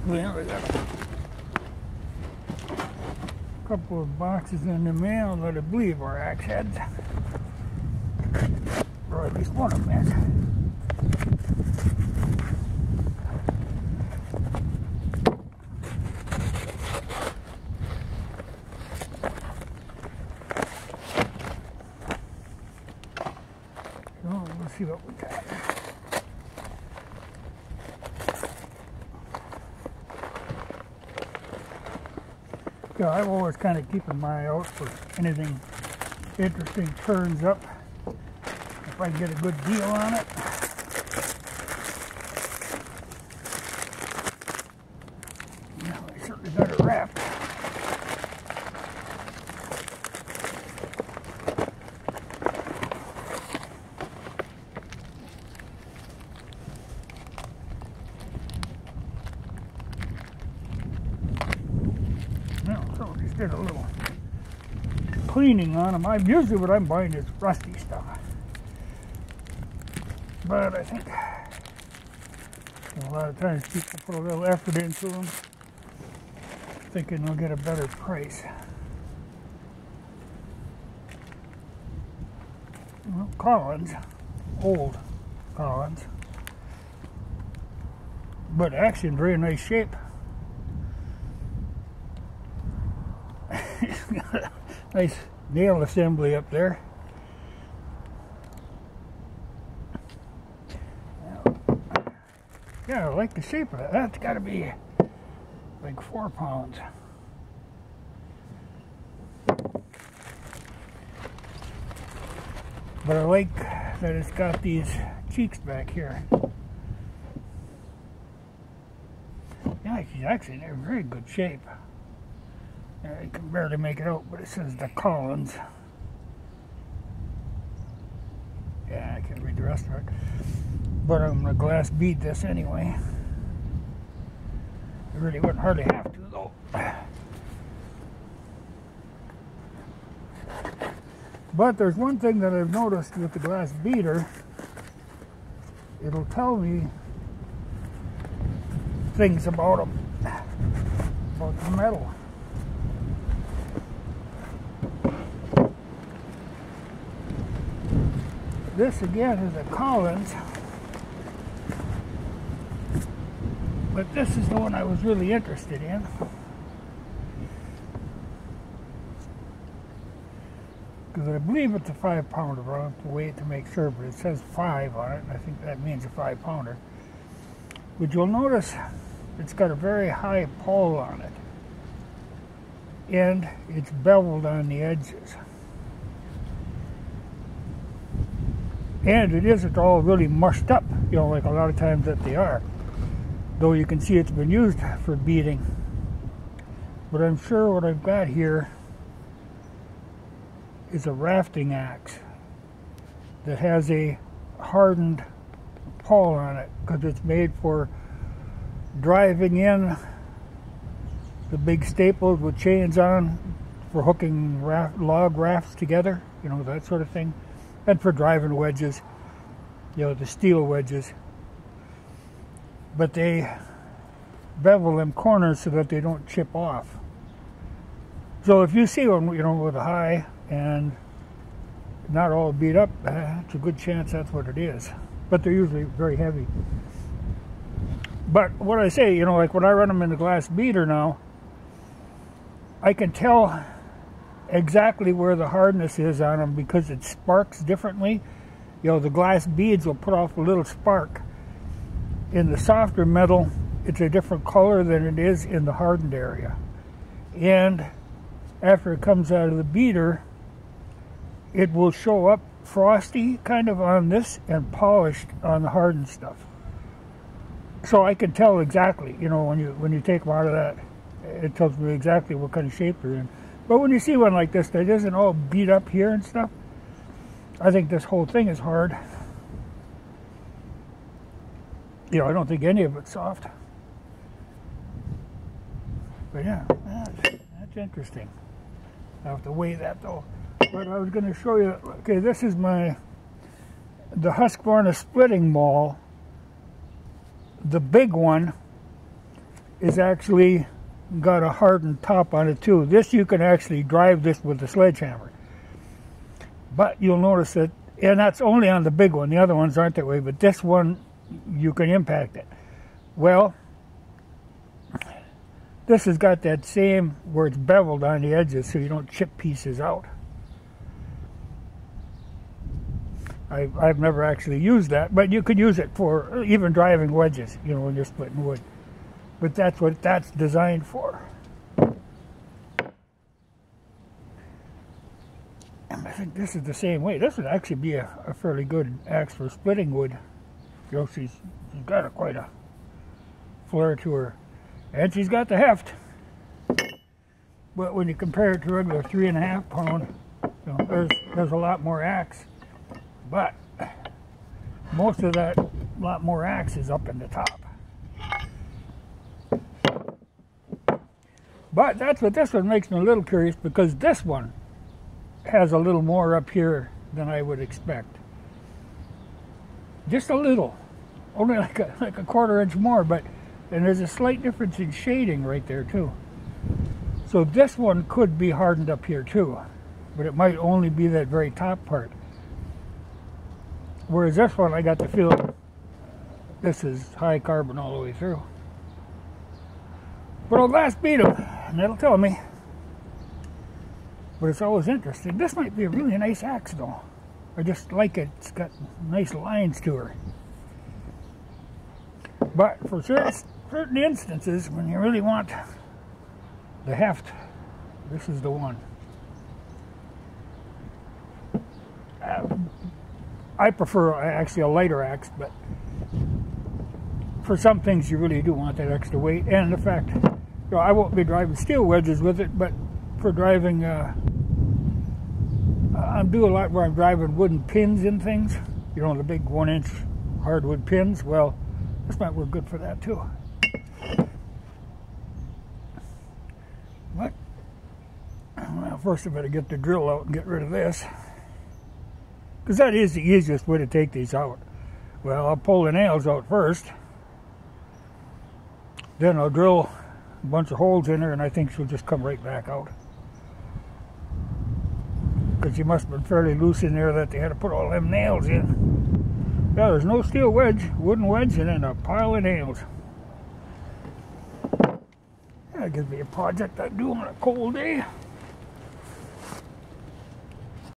Well, we got a couple of boxes in the mail that I believe are axe heads. Or at least one of them is. So let's see what we got. Yeah, I'm always kind of keeping my eye out for anything interesting turns up. If I can get a good deal on it. Yeah, I certainly better wrap. So just did a little cleaning on them. Usually what I'm buying is rusty stuff. But I think a lot of times people put a little effort into them, thinking they'll get a better price. Well, Collins, old Collins, but actually in very nice shape. Nice nail assembly up there. Yeah, I like the shape of it. That's got to be like 4 pounds. But I like that it's got these cheeks back here. Yeah, she's actually in very good shape. I can barely make it out, but it says the Collins. Yeah, I can't read the rest of it. But I'm going to glass bead this anyway. I really wouldn't hardly have to, though. But there's one thing that I've noticed with the glass beater. It'll tell me things about them, about the metal. This again is a Collins, but this is the one I was really interested in. Because I believe it's a 5-pounder. I'll have to wait to make sure, but it says 5 on it, and I think that means a 5-pounder. But you'll notice it's got a very high pull on it, and it's beveled on the edges. And it isn't all really mushed up, you know, like a lot of times that they are. Though you can see it's been used for beating. But I'm sure what I've got here is a rafting axe that has a hardened pawl on it, because it's made for driving in the big staples with chains on for hooking log rafts together, you know, that sort of thing. And for driving wedges, you know, the steel wedges. But they bevel them corners so that they don't chip off. So if you see one, you know, with a high and not all beat up, it's a good chance that's what it is. But they're usually very heavy. But what I say, you know, like when I run them in the glass beater now, I can tell exactly where the hardness is on them because it sparks differently. You know, the glass beads will put off a little spark. In the softer metal, it's a different color than it is in the hardened area. And after it comes out of the beater, it will show up frosty kind of on this and polished on the hardened stuff. So I can tell exactly, you know, when you take them out of that, it tells me exactly what kind of shape they're in. But when you see one like this that isn't all beat up here and stuff, I think this whole thing is hard. You know, I don't think any of it's soft. But yeah, that's interesting. I have to weigh that though. But I was going to show you, okay, this is the Husqvarna splitting maul, the big one, is actually got a hardened top on it too. This, you can actually drive this with a sledgehammer. But you'll notice that, and that's only on the big one. The other ones aren't that way, but this one, you can impact it. Well, this has got that same, where it's beveled on the edges so you don't chip pieces out. I've never actually used that, but you could use it for even driving wedges, you know, when you're splitting wood. But that's what that's designed for. And I think this is the same way. This would actually be a fairly good axe for splitting wood. You know, she's got quite a flair to her. And she's got the heft. But when you compare it to regular 3.5 pound, you know, there's a lot more axe. But most of that lot more axe is up in the top. But that's what this one makes me a little curious, because this one has a little more up here than I would expect. Just a little. Only like a 1/4 inch more, and there's a slight difference in shading right there too. So this one could be hardened up here too, but it might only be that very top part. Whereas this one, I got the feeling this is high carbon all the way through. But I'll glass beat them, and that'll tell me. But it's always interesting. This might be a really nice axe though. I just like it. It's got nice lines to her. But for certain instances, when you really want the heft, this is the one. I prefer actually a lighter axe, but for some things you really do want that extra weight. And the fact, you know, I won't be driving steel wedges with it, but for driving, I do a lot where I'm driving wooden pins in things. You know, the big 1-inch hardwood pins. Well, this might work good for that too. But, well, first I better get the drill out and get rid of this, because that is the easiest way to take these out. Well, I'll pull the nails out first, then I'll drill a bunch of holes in her, and I think she'll just come right back out. Because she must have been fairly loose in there that they had to put all them nails in. Yeah, there's no steel wedge, wooden wedge, and then a pile of nails. That gives me a project I do on a cold day.